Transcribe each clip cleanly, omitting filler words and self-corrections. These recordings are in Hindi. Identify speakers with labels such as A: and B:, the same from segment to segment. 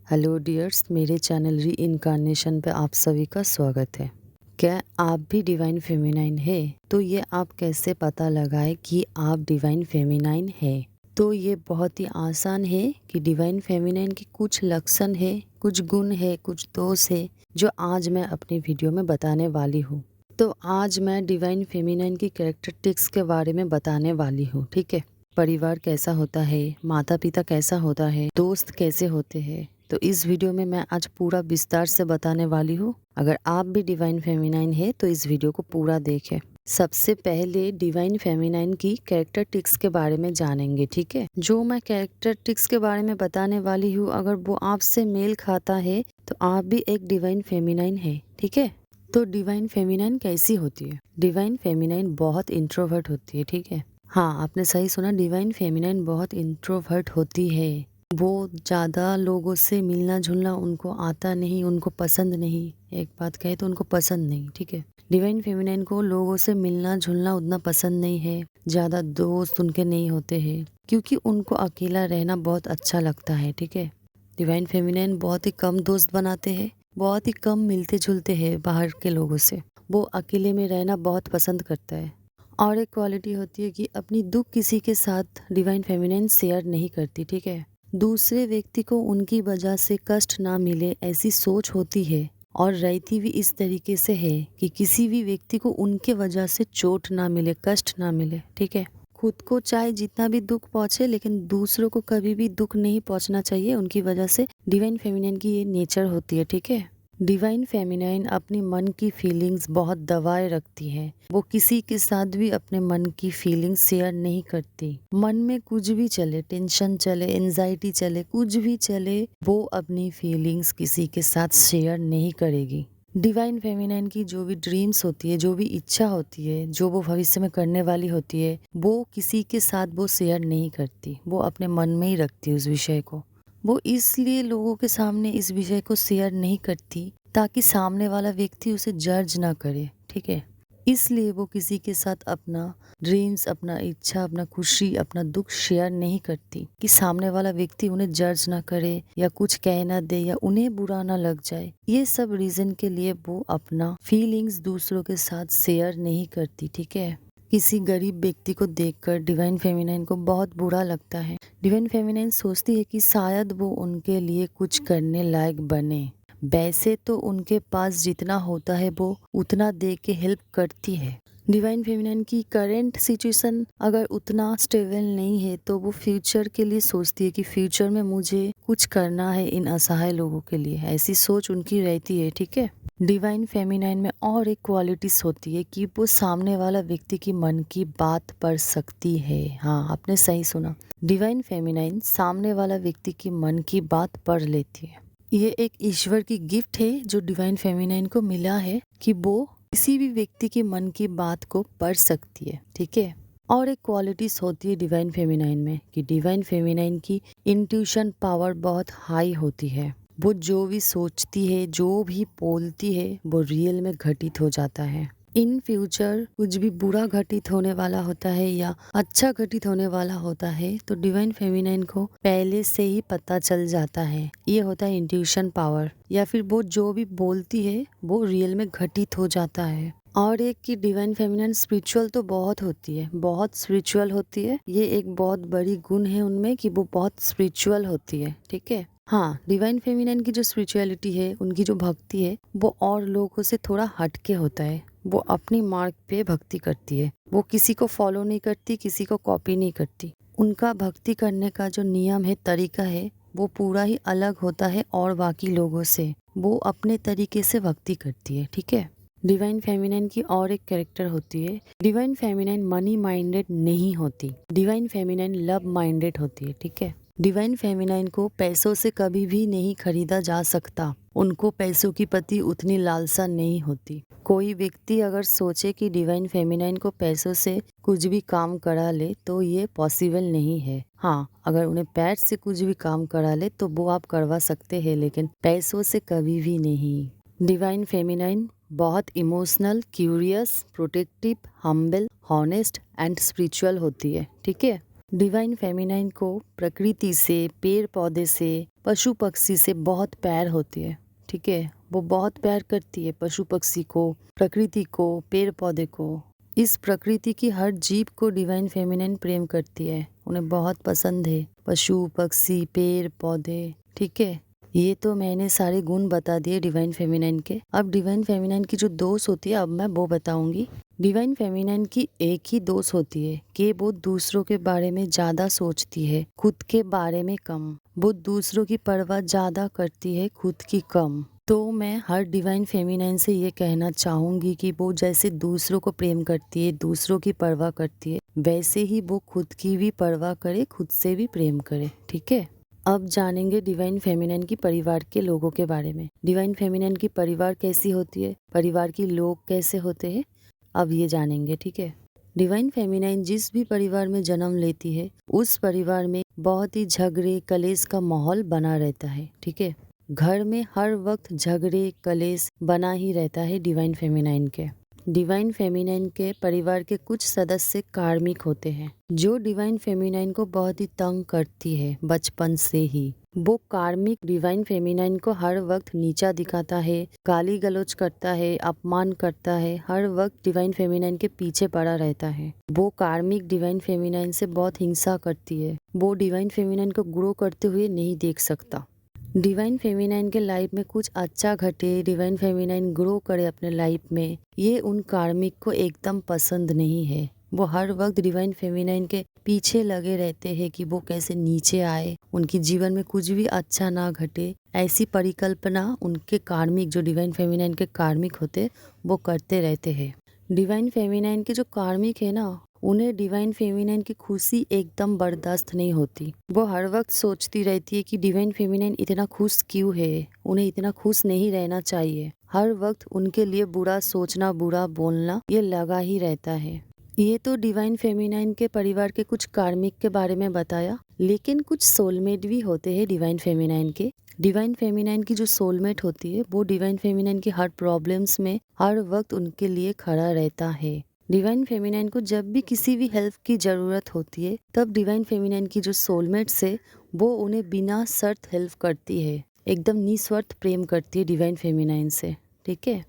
A: हेलो डियर्स, मेरे चैनल री इनकारनेशन पे आप सभी का स्वागत है। क्या आप भी डिवाइन फेमिनाइन है? तो ये आप कैसे पता लगाए कि आप डिवाइन फेमिनाइन है? तो ये बहुत ही आसान है कि डिवाइन फेमिनाइन के कुछ लक्षण है, कुछ गुण है, कुछ दोष है जो आज मैं अपनी वीडियो में बताने वाली हूँ। तो आज मैं डिवाइन फेमिनाइन की कैरेक्टरिस्टिक्स के बारे में बताने वाली हूँ, ठीक है। परिवार कैसा होता है, माता पिता कैसा होता है, दोस्त कैसे होते हैं, तो इस वीडियो में मैं आज पूरा विस्तार से बताने वाली हूँ। अगर आप भी डिवाइन फेमिनाइन है तो इस वीडियो को पूरा देखें। सबसे पहले डिवाइन फेमिनाइन की कैरेक्टरिस्टिक्स के बारे में जानेंगे, ठीक है। जो मैं कैरेक्टरिस्टिक्स के बारे में बताने वाली हूँ, अगर वो आपसे मेल खाता है तो आप भी एक डिवाइन फेमिनाइन है, ठीक है। तो डिवाइन फेमिनाइन कैसी होती है? डिवाइन फेमिनाइन बहुत इंट्रोवर्ट होती है, ठीक है। हाँ, आपने सही सुना, डिवाइन फेमिनाइन बहुत इंट्रोवर्ट होती है। वो ज़्यादा लोगों से मिलना जुलना उनको आता नहीं, उनको पसंद नहीं। एक बात कहे तो उनको पसंद नहीं, ठीक है। डिवाइन फेमिनाइन को लोगों से मिलना जुलना उतना पसंद नहीं है, ज़्यादा दोस्त उनके नहीं होते हैं क्योंकि उनको अकेला रहना बहुत अच्छा लगता है, ठीक है। डिवाइन फेमिनाइन बहुत ही कम दोस्त बनाते हैं, बहुत ही कम मिलते जुलते हैं बाहर के लोगों से। वो अकेले में रहना बहुत पसंद करता है। और एक क्वालिटी होती है कि अपनी दुख किसी के साथ डिवाइन फेमिनाइन शेयर नहीं करती, ठीक है। दूसरे व्यक्ति को उनकी वजह से कष्ट ना मिले ऐसी सोच होती है और रहती भी इस तरीके से है कि किसी भी व्यक्ति को उनके वजह से चोट ना मिले, कष्ट ना मिले, ठीक है। खुद को चाहे जितना भी दुख पहुंचे लेकिन दूसरों को कभी भी दुख नहीं पहुंचना चाहिए उनकी वजह से। डिवाइन फेमिनाइन की ये नेचर होती है, ठीक है। डिवाइन फेमिनाइन अपनी मन की फीलिंग्स बहुत दबाए रखती है। वो किसी के साथ भी अपने मन की फीलिंग्स शेयर नहीं करती। मन में कुछ भी चले, टेंशन चले, एंजाइटी चले, कुछ भी चले, वो अपनी फीलिंग्स किसी के साथ शेयर नहीं करेगी। डिवाइन फेमिनाइन की जो भी ड्रीम्स होती है, जो भी इच्छा होती है, जो वो भविष्य में करने वाली होती है, वो किसी के साथ वो शेयर नहीं करती। वो अपने मन में ही रखती है उस विषय को। वो इसलिए लोगों के सामने इस विषय को शेयर नहीं करती ताकि सामने वाला व्यक्ति उसे जज ना करे, ठीक है। इसलिए वो किसी के साथ अपना ड्रीम्स, अपना इच्छा, अपना खुशी, अपना दुख शेयर नहीं करती कि सामने वाला व्यक्ति उन्हें जज ना करे या कुछ कह ना दे या उन्हें बुरा ना लग जाए। ये सब रीजन के लिए वो अपना फीलिंग्स दूसरों के साथ शेयर नहीं करती, ठीक है। किसी गरीब व्यक्ति को देखकर डिवाइन फेमिनाइन को बहुत बुरा लगता है। डिवाइन फेमिनाइन सोचती है कि शायद वो उनके लिए कुछ करने लायक बने। वैसे तो उनके पास जितना होता है वो उतना दे के हेल्प करती है। डिवाइन फेमिनाइन की करंट सिचुएशन अगर उतना स्टेबल नहीं है तो वो फ्यूचर के लिए सोचती है कि फ्यूचर में मुझे कुछ करना है इन असहाय लोगों के लिए। ऐसी सोच उनकी रहती है, ठीक है। डिवाइन फेमिनाइन में और एक क्वालिटीज होती है कि वो सामने वाला व्यक्ति की मन की बात पढ़ सकती है। हाँ, आपने सही सुना, डिवाइन फेमिनाइन सामने वाला व्यक्ति की मन की बात पढ़ लेती है। ये एक ईश्वर की गिफ्ट है जो डिवाइन फेमिनाइन को मिला है कि वो किसी भी व्यक्ति के मन की बात को पढ़ सकती है, ठीक है। और एक क्वालिटीज होती है डिवाइन फेमिनाइन में कि डिवाइन फेमिनाइन की इंट्यूशन पावर बहुत हाई होती है। वो जो भी सोचती है, जो भी बोलती है, वो रियल में घटित हो जाता है। इन फ्यूचर कुछ भी बुरा घटित होने वाला होता है या अच्छा घटित होने वाला होता है तो डिवाइन फेमिनाइन को पहले से ही पता चल जाता है। ये होता है इंट्यूशन पावर, या फिर वो जो भी बोलती है वो रियल में घटित हो जाता है। और एक की डिवाइन फेमिनाइन स्पिरिचुअल तो बहुत होती है, बहुत स्पिरिचुअल होती है। ये एक बहुत बड़ी गुण है उनमें कि वो बहुत स्पिरिचुअल होती है, ठीक है। हाँ, डिवाइन फेमिनाइन की जो स्पिरिचुअलिटी है, उनकी जो भक्ति है, वो और लोगों से थोड़ा हटके होता है। वो अपनी मार्ग पे भक्ति करती है। वो किसी को फॉलो नहीं करती, किसी को कॉपी नहीं करती। उनका भक्ति करने का जो नियम है, तरीका है, वो पूरा ही अलग होता है और बाकी लोगों से। वो अपने तरीके से भक्ति करती है, ठीक है। डिवाइन फेमिनाइन की और एक कैरेक्टर होती है, डिवाइन फेमिनाइन मनी माइंडेड नहीं होती। डिवाइन फेमिनाइन लव माइंडेड होती है, ठीक है। डिवाइन फेमिनाइन को पैसों से कभी भी नहीं खरीदा जा सकता। उनको पैसों की प्रति उतनी लालसा नहीं होती। कोई व्यक्ति अगर सोचे कि डिवाइन फेमिनाइन को पैसों से कुछ भी काम करा ले तो ये पॉसिबल नहीं है। हाँ, अगर उन्हें पैर से कुछ भी काम करा ले तो वो आप करवा सकते हैं, लेकिन पैसों से कभी भी नहीं। डिवाइन फेमिनाइन बहुत emotional, curious, protective, humble, honest and spiritual होती है, ठीक है। डिवाइन फेमिनाइन को प्रकृति से, पेड़ पौधे से, पशु पक्षी से बहुत प्यार होती है। ठीक है, वो बहुत प्यार करती है पशु पक्षी को, प्रकृति को, पेड़ पौधे को। इस प्रकृति की हर जीव को डिवाइन फेमिनाइन प्रेम करती है, उन्हें बहुत पसंद है पशु पक्षी, पेड़ पौधे। ठीक है, ये तो मैंने सारे गुण बता दिए डिवाइन फेमिनाइन के। अब डिवाइन फेमिनाइन की जो दोष होती है अब मैं वो बताऊंगी। डिवाइन फेमिनाइन की एक ही दोष होती है कि वो दूसरों के बारे में ज्यादा सोचती है, खुद के बारे में कम। वो दूसरों की परवाह ज्यादा करती है, खुद की कम। तो मैं हर डिवाइन फेमिनाइन से ये कहना चाहूंगी कि वो जैसे दूसरों को प्रेम करती है, दूसरों की परवाह करती है, वैसे ही वो खुद की भी परवाह करे, खुद से भी प्रेम करे। ठीक है, अब जानेंगे डिवाइन फेमिनाइन की परिवार के लोगों के बारे में। डिवाइन फेमिनाइन की परिवार कैसी होती है, परिवार के लोग कैसे होते हैं, अब ये जानेंगे। ठीक है, डिवाइन फेमिनाइन जिस भी परिवार में जन्म लेती है उस परिवार में बहुत ही झगड़े कलेश का माहौल बना रहता है। ठीक है, घर में हर वक्त झगड़े कलेश बना ही रहता है डिवाइन फेमिनाइन के। डिवाइन फेमिनाइन के परिवार के कुछ सदस्य कार्मिक होते हैं जो डिवाइन फेमिनाइन को बहुत ही तंग करती है बचपन से ही। वो कार्मिक डिवाइन फेमिनाइन को हर वक्त नीचा दिखाता है, गाली गलौज करता है, अपमान करता है, हर वक्त डिवाइन फेमिनाइन के पीछे पड़ा रहता है। वो कार्मिक डिवाइन फेमिनाइन से बहुत हिंसा करती है। वो डिवाइन फेमिनाइन को ग्रो करते हुए नहीं देख सकता। डिवाइन फेमिनाइन के लाइफ में कुछ अच्छा घटे, डिवाइन फेमिनाइन ग्रो करे अपने लाइफ में, ये उन कार्मिक को एकदम पसंद नहीं है। वो हर वक्त डिवाइन फेमिनाइन के पीछे लगे रहते हैं कि वो कैसे नीचे आए, उनकी जीवन में कुछ भी अच्छा ना घटे। ऐसी परिकल्पना उनके कार्मिक, जो डिवाइन फेमिनाइन के कार्मिक होते, वो करते रहते हैं। डिवाइन फेमिनाइन के जो कार्मिक है ना, उन्हें डिवाइन फेमिनाइन की खुशी एकदम बर्दाश्त नहीं होती। वो हर वक्त सोचती रहती है कि डिवाइन फेमिनाइन इतना खुश क्यों है, उन्हें इतना खुश नहीं रहना चाहिए। हर वक्त उनके लिए बुरा सोचना, बुरा बोलना ये लगा ही रहता है। ये तो डिवाइन फेमिनाइन के परिवार के कुछ कार्मिक के बारे में बताया, लेकिन कुछ सोलमेट भी होते हैं डिवाइन फेमिनाइन के। डिवाइन फेमिनाइन की जो सोलमेट होती है वो डिवाइन फेमिनाइन की हर प्रॉब्लम्स में हर वक्त उनके लिए खड़ा रहता है। डिवाइन फेमिनाइन को जब भी किसी भी हेल्प की ज़रूरत होती है तब डिवाइन फेमिनाइन की जो सोलमेट्स है वो उन्हें बिना शर्त हेल्प करती है, एकदम निस्वार्थ प्रेम करती है डिवाइन फेमिनाइन से। ठीक है,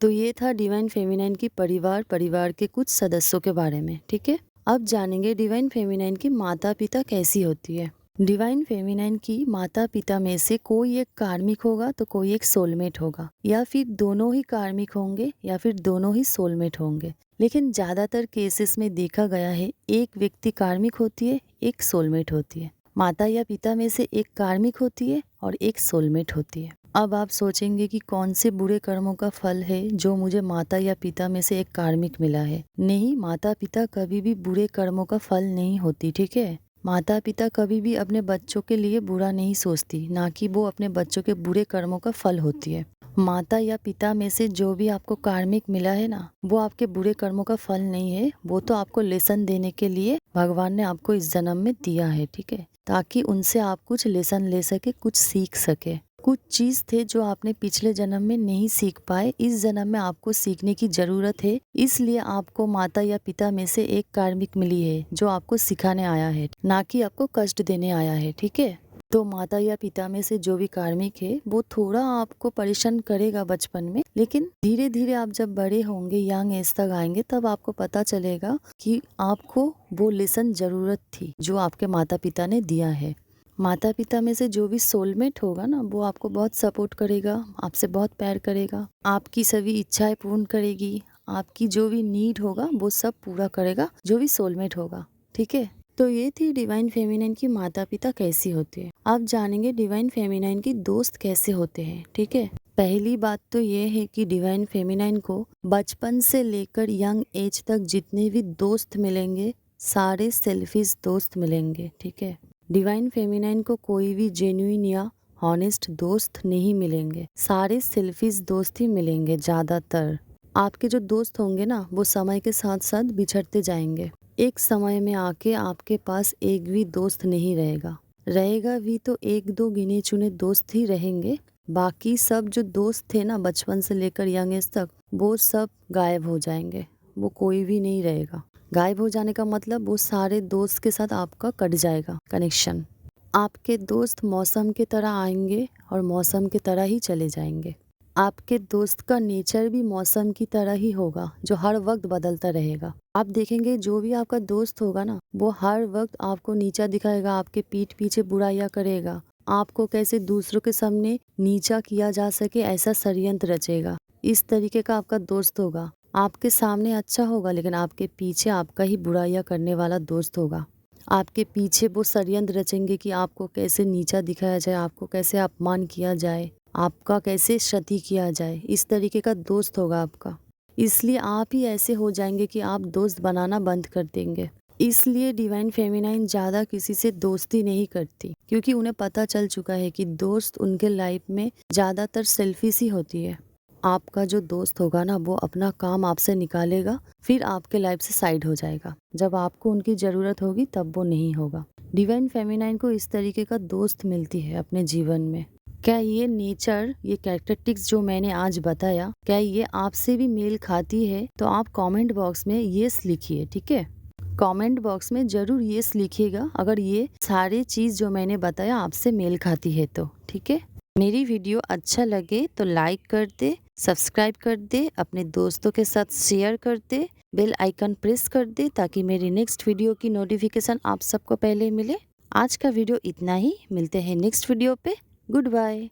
A: तो ये था डिवाइन फेमिनाइन की परिवार के कुछ सदस्यों के बारे में। ठीक है, अब जानेंगे डिवाइन फेमिनाइन की माता पिता कैसी होती है। डिवाइन फेमिनाइन की माता पिता में से कोई एक कार्मिक होगा तो कोई एक सोलमेट होगा, या फिर दोनों ही कार्मिक होंगे या फिर दोनों ही सोलमेट होंगे। लेकिन ज्यादातर केसेस में देखा गया है एक व्यक्ति कार्मिक होती है, एक सोलमेट होती है। माता या पिता में से एक कार्मिक होती है और एक सोलमेट होती है। अब आप सोचेंगे कि कौन से बुरे कर्मों का फल है जो मुझे माता या पिता में से एक कार्मिक मिला है। नहीं, माता पिता कभी भी बुरे कर्मों का फल नहीं होती। ठीक है, माता पिता कभी भी अपने बच्चों के लिए बुरा नहीं सोचती, ना कि वो अपने बच्चों के बुरे कर्मों का फल होती है। माता या पिता में से जो भी आपको कार्मिक मिला है ना, वो आपके बुरे कर्मों का फल नहीं है, वो तो आपको लेसन देने के लिए भगवान ने आपको इस जन्म में दिया है। ठीक है, ताकि उनसे आप कुछ लेसन ले सके, कुछ सीख सके। कुछ चीज थे जो आपने पिछले जन्म में नहीं सीख पाए, इस जन्म में आपको सीखने की जरूरत है, इसलिए आपको माता या पिता में से एक कार्मिक मिली है जो आपको सिखाने आया है, ना कि आपको कष्ट देने आया है। ठीक है, तो माता या पिता में से जो भी कार्मिक है वो थोड़ा आपको परेशान करेगा बचपन में, लेकिन धीरे धीरे आप जब बड़े होंगे, यंग एज तक आएंगे, तब आपको पता चलेगा कि आपको वो लेसन जरूरत थी जो आपके माता पिता ने दिया है। माता पिता में से जो भी सोलमेट होगा ना, वो आपको बहुत सपोर्ट करेगा, आपसे बहुत प्यार करेगा, आपकी सभी इच्छाएं पूर्ण करेगी, आपकी जो भी नीड होगा वो सब पूरा करेगा, जो भी सोलमेट होगा। ठीक है, तो ये थी डिवाइन फेमिनाइन की माता पिता कैसी होती है। अब जानेंगे डिवाइन फेमिनाइन की दोस्त कैसे होते हैं। ठीक है, पहली बात तो ये है कि डिवाइन फेमिनाइन को बचपन से लेकर यंग एज तक जितने भी दोस्त मिलेंगे सारे सेल्फिश दोस्त मिलेंगे। ठीक है, डिवाइन फेमिनाइन को कोई भी जेन्युइन या हॉनेस्ट दोस्त नहीं मिलेंगे, सारे सेल्फिश दोस्त ही मिलेंगे। ज्यादातर आपके जो दोस्त होंगे ना, वो समय के साथ साथ बिछड़ते जाएंगे। एक समय में आके आपके पास एक भी दोस्त नहीं रहेगा, रहेगा भी तो एक दो गिने चुने दोस्त ही रहेंगे। बाकी सब जो दोस्त थे ना बचपन से लेकर यंग एज तक, वो सब गायब हो जाएंगे, वो कोई भी नहीं रहेगा। गायब हो जाने का मतलब वो सारे दोस्त के साथ आपका कट जाएगा कनेक्शन। आपके दोस्त मौसम की तरह आएंगे और मौसम की तरह ही चले जाएंगे। आपके दोस्त का नेचर भी मौसम की तरह ही होगा, जो हर वक्त बदलता रहेगा। आप देखेंगे जो भी आपका दोस्त होगा ना, वो हर वक्त आपको नीचा दिखाएगा, आपके पीठ पीछे बुराइयां करेगा, आपको कैसे दूसरों के सामने नीचा किया जा सके ऐसा षड्यंत्र रचेगा। इस तरीके का आपका दोस्त होगा। आपके सामने अच्छा होगा लेकिन आपके पीछे आपका ही बुराइयां करने वाला दोस्त होगा। आपके पीछे वो षड्यंत्र रचेंगे कि आपको कैसे नीचा दिखाया जाए, आपको कैसे अपमान किया जाए, आपका कैसे क्षति किया जाए। इस तरीके का दोस्त होगा आपका। इसलिए आप ही ऐसे हो जाएंगे कि आप दोस्त बनाना बंद कर देंगे। इसलिए डिवाइन फेमिनाइन ज़्यादा किसी से दोस्ती नहीं करती, क्योंकि उन्हें पता चल चुका है कि दोस्त उनके लाइफ में ज़्यादातर सेल्फिश ही होती है। आपका जो दोस्त होगा ना, वो अपना काम आपसे निकालेगा, फिर आपके लाइफ से साइड हो जाएगा। जब आपको उनकी ज़रूरत होगी तब वो नहीं होगा। डिवाइन फेमिनाइन को इस तरीके का दोस्त मिलती है अपने जीवन में। क्या ये नेचर, ये कैरेक्टरिस्टिक्स जो मैंने आज बताया, क्या ये आपसे भी मेल खाती है? तो आप कमेंट बॉक्स में येस लिखिए, ठीक है? कमेंट बॉक्स में जरूर येस लिखिएगा अगर ये सारे चीज़ जो मैंने बताया आपसे मेल खाती है तो, ठीक है? मेरी वीडियो अच्छा लगे तो लाइक कर दे, सब्सक्राइब कर दे, अपने दोस्तों के साथ शेयर कर दे, बेल आइकन प्रेस कर दे ताकि मेरी नेक्स्ट वीडियो की नोटिफिकेशन आप सबको पहले मिले। आज का वीडियो इतना ही, मिलते हैं नेक्स्ट वीडियो पे। Good bye.